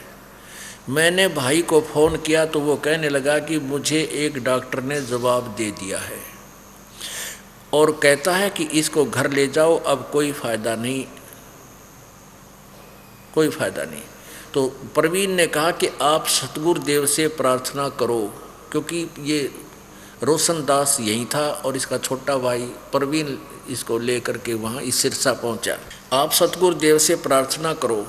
मैंने भाई को फ़ोन किया तो वो कहने लगा कि मुझे एक डॉक्टर ने जवाब दे दिया है और कहता है कि इसको घर ले जाओ, अब कोई फ़ायदा नहीं, कोई फ़ायदा नहीं। तो परवीन ने कहा कि आप सतगुरुदेव से प्रार्थना करो, क्योंकि ये रोशन दास यहीं था और इसका छोटा भाई परवीन इसको लेकर के वहाँ इस सिरसा पहुँचा। आप सतगुरुदेव से प्रार्थना करो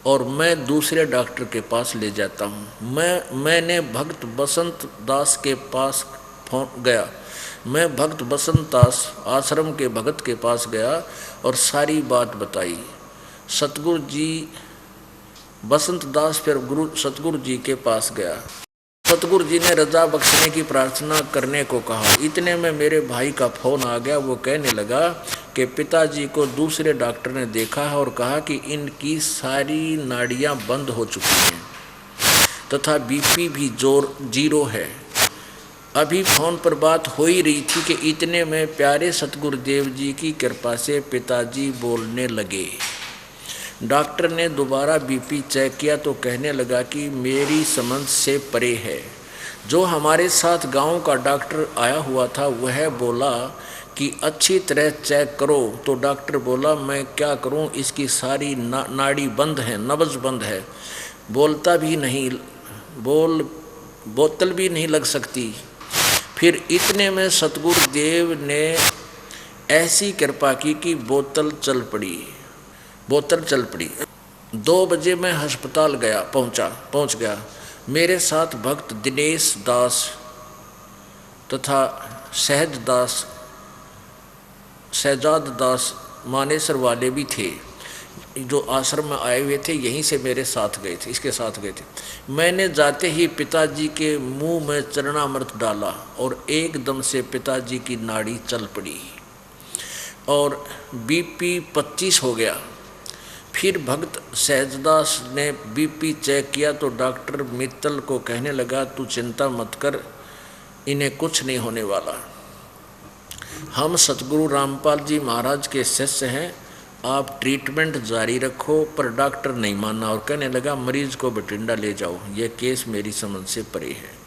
और मैं दूसरे डॉक्टर के पास ले जाता हूँ। मैंने भक्त बसंत दास के पास फोन गया। मैं भक्त बसंत दास आश्रम के भगत के पास गया और सारी बात बताई। सतगुरु जी, बसंत दास फिर सतगुरु जी के पास गया। सतगुरु जी ने रजा बख्शने की प्रार्थना करने को कहा। इतने में मेरे भाई का फ़ोन आ गया। वो कहने लगा कि पिताजी को दूसरे डॉक्टर ने देखा है और कहा कि इनकी सारी नाड़ियां बंद हो चुकी हैं तथा बीपी भी 0 है। अभी फ़ोन पर बात हो ही रही थी कि इतने में प्यारे सतगुरुदेव जी की कृपा से पिताजी बोलने लगे। डॉक्टर ने दोबारा बीपी चेक किया तो कहने लगा कि मेरी समझ से परे है। जो हमारे साथ गांव का डॉक्टर आया हुआ था वह बोला कि अच्छी तरह चेक करो। तो डॉक्टर बोला मैं क्या करूं, इसकी सारी नाड़ी बंद है, नब्ज बंद है, बोलता भी नहीं, बोतल भी नहीं लग सकती। फिर इतने में सतगुरुदेव ने ऐसी कृपा की कि बोतल चल पड़ी। 2 बजे मैं अस्पताल गया, पहुंच गया। मेरे साथ भक्त दिनेश दास तथा शहजाद दास मानेसर वाले भी थे, जो आश्रम में आए हुए थे, यहीं से मेरे साथ गए थे, इसके साथ गए थे। मैंने जाते ही पिताजी के मुंह में चरणामृत डाला और एकदम से पिताजी की नाड़ी चल पड़ी और बीपी 25 हो गया। फिर भक्त सहजदास ने बीपी चेक किया तो डॉक्टर मित्तल को कहने लगा तू चिंता मत कर, इन्हें कुछ नहीं होने वाला। हम सतगुरु रामपाल जी महाराज के शिष्य हैं, आप ट्रीटमेंट जारी रखो। पर डॉक्टर नहीं माना और कहने लगा मरीज को बठिंडा ले जाओ, ये केस मेरी समझ से परे है।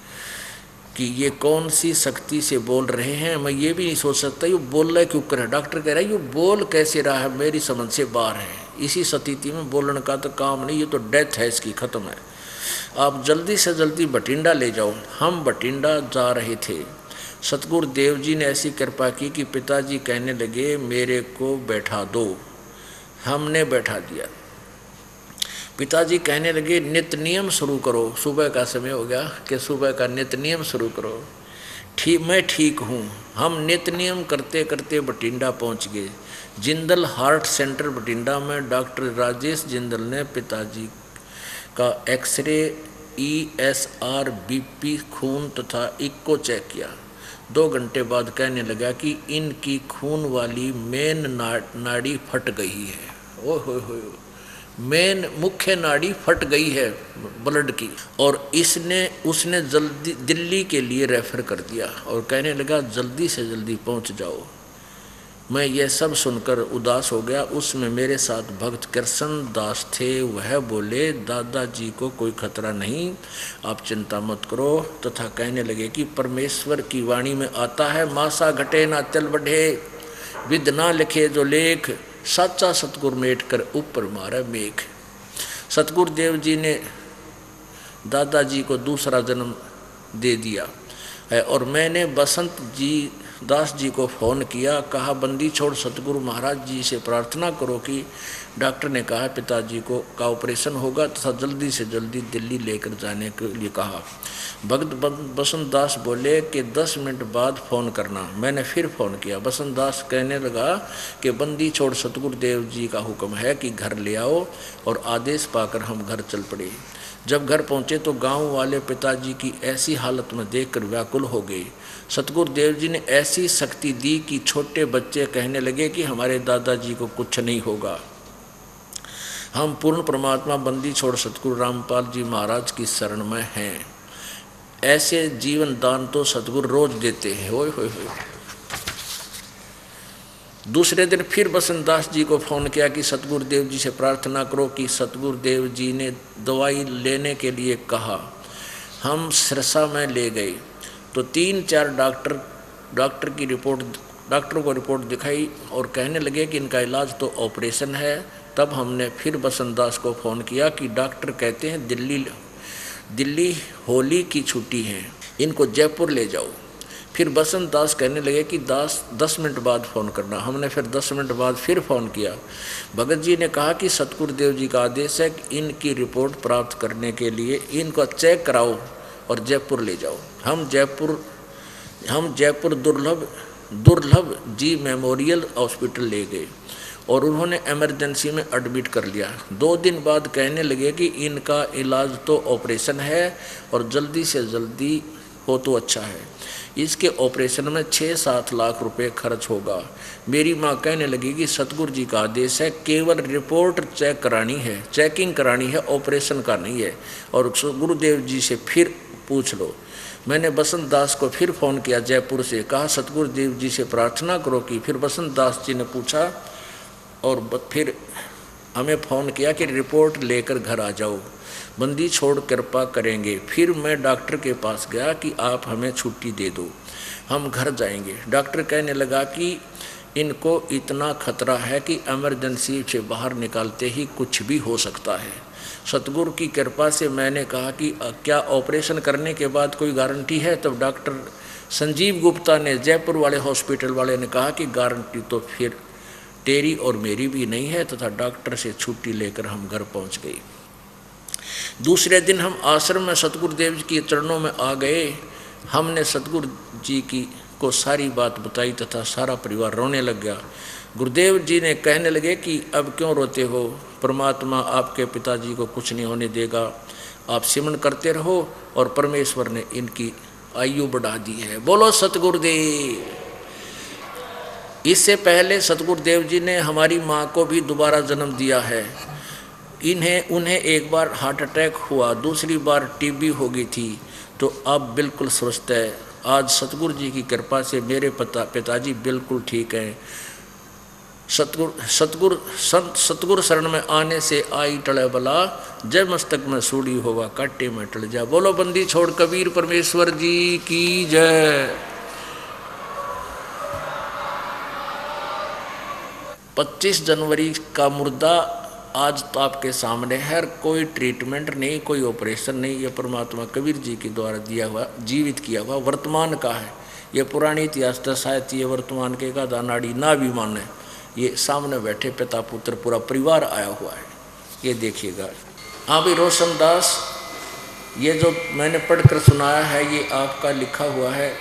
कि ये कौन सी शक्ति से बोल रहे हैं, मैं ये भी नहीं सोच सकता ये बोल रहा है क्यों कर। डॉक्टर कह रहा है ये बोल कैसे रहा है, मेरी समझ से बाहर है। इसी स्थिति में बोलने का तो काम नहीं, ये तो डेथ है इसकी, ख़त्म है। आप जल्दी से जल्दी बठिंडा ले जाओ। हम बठिंडा जा रहे थे, सतगुरुदेव जी ने ऐसी कृपा की कि पिताजी कहने लगे मेरे को बैठा दो। हमने बैठा दिया। पिताजी कहने लगे नित्य नियम शुरू करो। सुबह का समय हो गया कि सुबह का नित्य नियम शुरू करो। मैं ठीक हूँ। हम नित्य नियम करते करते बठिंडा पहुँच गए। जिंदल हार्ट सेंटर बठिंडा में डॉक्टर राजेश जिंदल ने पिताजी का एक्सरे, ESR, BP, खून तथा इको चेक किया। 2 घंटे बाद कहने लगा कि इनकी खून वाली मेन नाड़ी फट गई है। ओहो, मेन मुख्य नाड़ी फट गई है ब्लड की। और उसने जल्दी दिल्ली के लिए रेफर कर दिया और कहने लगा जल्दी से जल्दी पहुंच जाओ। मैं यह सब सुनकर उदास हो गया। उसमें मेरे साथ भक्त कृष्ण दास थे। वह बोले दादाजी को कोई खतरा नहीं, आप चिंता मत करो। तथा कहने लगे कि परमेश्वर की वाणी में आता है मासा घटे ना चल बढ़े, विद ना लिखे जो लेख, साचा सतगुर मेट कर ऊपर मारा मेघ। सतगुरुदेव जी ने दादाजी को दूसरा जन्म दे दिया है। और मैंने बसंत दास जी को फ़ोन किया, कहा बंदी छोड़ सतगुरु महाराज जी से प्रार्थना करो कि डॉक्टर ने कहा पिताजी का ऑपरेशन होगा तथा जल्दी से जल्दी दिल्ली लेकर जाने के लिए कहा। भक्त बसंत दास बोले कि 10 मिनट बाद फ़ोन करना। मैंने फिर फ़ोन किया। बसंत दास कहने लगा कि बंदी छोड़ सतगुरुदेव जी का हुक्म है कि घर ले आओ, और आदेश पाकर हम घर चल पड़े। जब घर पहुँचे तो गांव वाले पिताजी की ऐसी हालत में देखकर व्याकुल हो गए। सतगुरुदेव जी ने ऐसी शक्ति दी कि छोटे बच्चे कहने लगे कि हमारे दादाजी को कुछ नहीं होगा। हम पूर्ण परमात्मा बंदी छोड़ सतगुरु रामपाल जी महाराज की शरण में हैं। ऐसे जीवन दान तो सतगुरु रोज देते हैं। ओए होए होए। दूसरे दिन फिर बसंत दास जी को फ़ोन किया कि सतगुरुदेव जी से प्रार्थना करो कि सतगुरुदेव जी ने दवाई लेने के लिए कहा। हम सिरसा में ले गए तो 3-4 डॉक्टरों को रिपोर्ट दिखाई और कहने लगे कि इनका इलाज तो ऑपरेशन है। तब हमने फिर बसंत दास को फ़ोन किया कि डॉक्टर कहते हैं दिल्ली होली की छुट्टी है, इनको जयपुर ले जाओ। फिर बसंत दास कहने लगे कि 10 मिनट बाद फ़ोन करना। हमने फिर 10 मिनट बाद फिर फ़ोन किया। भगत जी ने कहा कि सतगुरुदेव जी का आदेश है कि इनकी रिपोर्ट प्राप्त करने के लिए इनको चेक कराओ और जयपुर ले जाओ। हम जयपुर दुर्लभ जी मेमोरियल हॉस्पिटल ले गए और उन्होंने इमरजेंसी में एडमिट कर लिया। 2 दिन बाद कहने लगे कि इनका इलाज तो ऑपरेशन है और जल्दी से जल्दी हो तो अच्छा है। इसके ऑपरेशन में 6-7 लाख रुपए खर्च होगा। मेरी माँ कहने लगी कि सतगुरु जी का आदेश है केवल रिपोर्ट चेकिंग करानी है, ऑपरेशन का नहीं है, और गुरुदेव जी से फिर पूछ लो। मैंने बसंत दास को फिर फ़ोन किया जयपुर से, कहा सतगुरुदेव जी से प्रार्थना करो कि। फिर बसंत दास जी ने पूछा और फिर हमें फ़ोन किया कि रिपोर्ट लेकर घर आ जाओ, बंदी छोड़ कृपा करेंगे। फिर मैं डॉक्टर के पास गया कि आप हमें छुट्टी दे दो, हम घर जाएंगे। डॉक्टर कहने लगा कि इनको इतना खतरा है कि इमरजेंसी से बाहर निकालते ही कुछ भी हो सकता है। सतगुरु की कृपा से मैंने कहा कि क्या ऑपरेशन करने के बाद कोई गारंटी है? तब डॉक्टर संजीव गुप्ता ने, जयपुर वाले हॉस्पिटल वाले ने कहा कि गारंटी तो फिर तेरी और मेरी भी नहीं है, तथा डॉक्टर से छुट्टी लेकर हम घर पहुंच गए। दूसरे दिन हम आश्रम में सतगुरुदेव जी के चरणों में आ गए। हमने सतगुरु जी की को सारी बात बताई तथा सारा परिवार रोने लग गया। गुरुदेव जी ने कहने लगे कि अब क्यों रोते हो, परमात्मा आपके पिताजी को कुछ नहीं होने देगा, आप सिमरन करते रहो और परमेश्वर ने इनकी आयु बढ़ा दी है। बोलो सतगुरुदेव। इससे पहले सतगुरुदेव जी ने हमारी माँ को भी दोबारा जन्म दिया है। उन्हें एक बार हार्ट अटैक हुआ, दूसरी बार टीबी हो गई थी, तो अब बिल्कुल स्वस्थ है। आज सतगुरु जी की कृपा से मेरे पिताजी बिल्कुल ठीक हैं। सतगुरु शरण में आने से आई टले बला, जय मस्तक में सूड़ी होगा काटे में टल जा। बोलो बंदी छोड़ कबीर परमेश्वर जी की जय। 25 जनवरी का मुर्दा आज तो आपके सामने है। कोई ट्रीटमेंट नहीं, कोई ऑपरेशन नहीं, ये परमात्मा कबीर जी के द्वारा दिया हुआ, जीवित किया हुआ वर्तमान का है। ये पुरानी इतिहास था, शायद ये वर्तमान के का दानाड़ी ना भी माने। ये सामने बैठे पिता पुत्र पूरा परिवार आया हुआ है, ये देखिएगा। हाँ भाई रोशन दास, ये जो मैंने पढ़कर सुनाया है ये आपका लिखा हुआ है,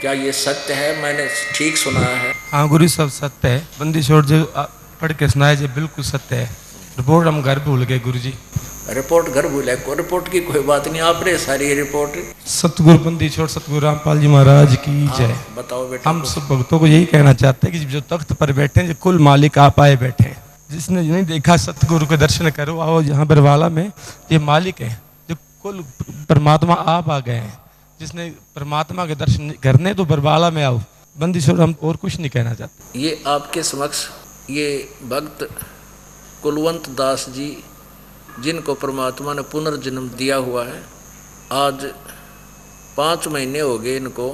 क्या ये सत्य है? मैंने ठीक सुनाया है? हाँ गुरु सब सत्य है। बंदी छोड़ जो पढ़ के सुनाया जी बिल्कुल सत्य है। रिपोर्ट हम घर भूल गए गुरु जी। रिपोर्ट घर भूल है? रिपोर्ट की कोई बात नहीं, आप रे सारी रिपोर्ट। सतगुरु बंदी छोड़ सतगुरु रामपाल जी महाराज की जय। बताओ बेटा। हम सब भक्तों को यही कहना चाहते हैं कि जो तख्त पर बैठे हैं, जो कुल मालिक आप आए बैठे हैं। जिसने नहीं देखा सतगुरु के दर्शन करो, आओ यहाँ बरवाला में, ये मालिक है, जो कुल परमात्मा आप आ गए हैं। जिसने परमात्मा के दर्शन करने तो बरवाला में आओ। बंदी छोड़ हम और कुछ नहीं कहना चाहते। ये आपके समक्ष ये भक्त कुलवंत दास जी, जिनको परमात्मा ने पुनर्जन्म दिया हुआ है, आज 5 महीने हो गए इनको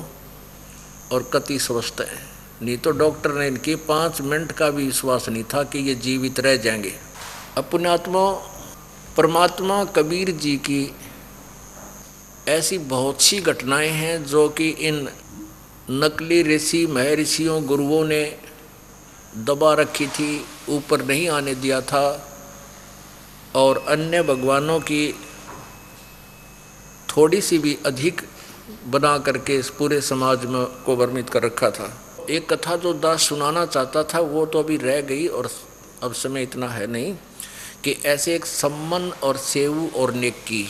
और कति स्वस्थ है। नहीं तो डॉक्टर ने इनकी 5 मिनट का भी विश्वास नहीं था कि ये जीवित रह जाएंगे। अपने आत्मा परमात्मा कबीर जी की ऐसी बहुत सी घटनाएं हैं जो कि इन नकली ऋषि महर्षियों गुरुओं ने दबा रखी थी, ऊपर नहीं आने दिया था, और अन्य भगवानों की थोड़ी सी भी अधिक बना करके इस पूरे समाज में को वर्णित कर रखा था। एक कथा जो दास सुनाना चाहता था वो तो अभी रह गई और अब समय इतना है नहीं, कि ऐसे एक सम्मन और सेऊ और नेक्की,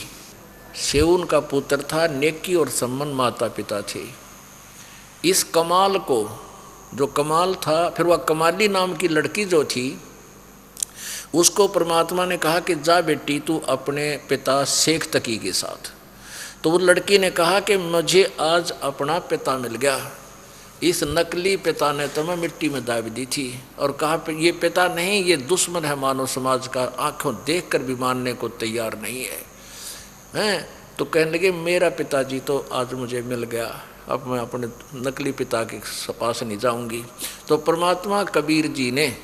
सेऊ उनका पुत्र था, नेक्की और सम्मन माता पिता थे। इस कमाल को, जो कमाल था, फिर वह कमाली नाम की लड़की जो थी, उसको परमात्मा ने कहा कि जा बेटी तू अपने पिता शेख तकी के साथ। तो वो लड़की ने कहा कि मुझे आज अपना पिता मिल गया। इस नकली पिता ने तो मैं मिट्टी में दाब दी थी और कहा ये पिता नहीं, ये दुश्मन है मानव समाज का, आंखों देखकर भी मानने को तैयार नहीं है, हैं? तो कहने लगे मेरा पिताजी तो आज मुझे मिल गया, अब मैं अपने नकली पिता के पास नहीं जाऊंगी। तो परमात्मा कबीर जी ने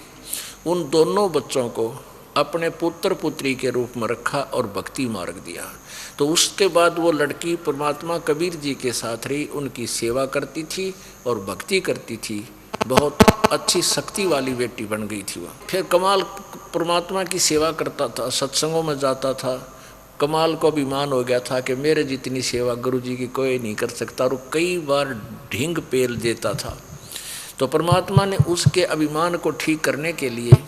उन दोनों बच्चों को अपने पुत्र पुत्री के रूप में रखा और भक्ति मार्ग दिया। तो उसके बाद वो लड़की परमात्मा कबीर जी के साथ रही, उनकी सेवा करती थी और भक्ति करती थी। बहुत अच्छी शक्ति वाली बेटी बन गई थी वह। फिर कमाल परमात्मा की सेवा करता था, सत्संगों में जाता था। कमाल को अभिमान हो गया था कि मेरे जितनी सेवा गुरु जी की कोई नहीं कर सकता, और कई बार ढींग पेल देता था। तो परमात्मा ने उसके अभिमान को ठीक करने के लिए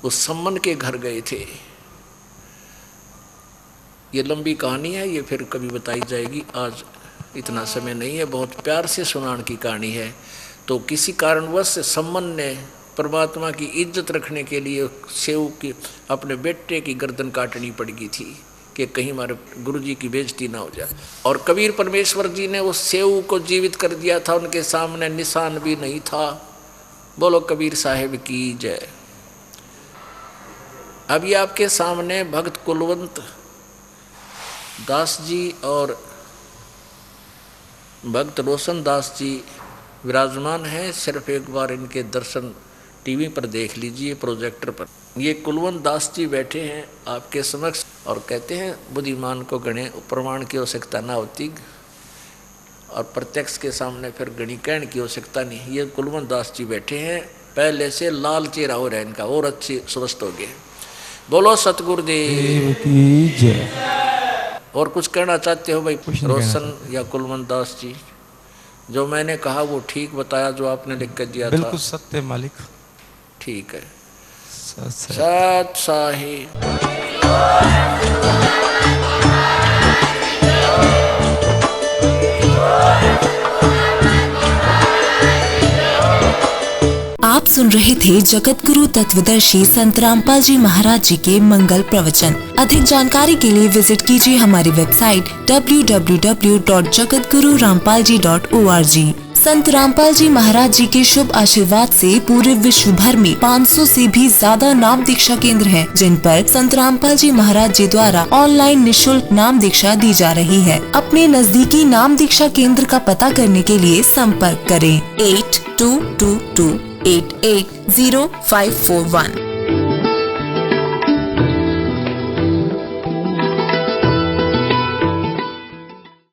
उस सम्मन के घर गए थे। ये लंबी कहानी है, ये फिर कभी बताई जाएगी, आज इतना समय नहीं है, बहुत प्यार से सुनाने की कहानी है। तो किसी कारणवश सम्मन ने परमात्मा की इज्जत रखने के लिए सेव की अपने बेटे की गर्दन काटनी पड़ गई थी कि कहीं हमारे गुरु जी की बेइज्जती ना हो जाए। और कबीर परमेश्वर जी ने उस सेव को जीवित कर दिया था, उनके सामने निशान भी नहीं था। बोलो कबीर साहिब की जय। अभी आपके सामने भक्त कुलवंत दास जी और भक्त रोशन दास जी विराजमान हैं। सिर्फ एक बार इनके दर्शन टीवी पर देख लीजिए, प्रोजेक्टर पर। ये कुलवंत दास जी बैठे हैं आपके समक्ष और कहते हैं बुद्धिमान को गणे प्रमाण की आवश्यकता ना होती और प्रत्यक्ष के सामने फिर गणी कहने की आवश्यकता नहीं। ये कुलवंत दास जी बैठे हैं, पहले से लाल चेहरा हो रहा है इनका, और अच्छे स्वस्थ हो गए। बोलो सतगुरुदेव की जय। और कुछ कहना चाहते हो भाई रोशन या कुलवंत दास जी? जो मैंने कहा वो ठीक बताया, जो आपने लिख कर दिया था? बिल्कुल सत्य मालिक। ठीक है। सत साहिब। आप सुन रहे थे जगत गुरु तत्वदर्शी संत रामपाल जी महाराज जी के मंगल प्रवचन। अधिक जानकारी के लिए विजिट कीजिए हमारी वेबसाइट www.jagatgururampalji.org। संत रामपाल जी महाराज जी के शुभ आशीर्वाद से पूरे विश्व भर में 500 से भी ज्यादा नाम दीक्षा केंद्र हैं, जिन पर संत रामपाल जी महाराज जी द्वारा ऑनलाइन निशुल्क नाम दीक्षा दी जा रही है। अपने नजदीकी नाम दीक्षा केंद्र का पता करने के लिए संपर्क करें 8222880541।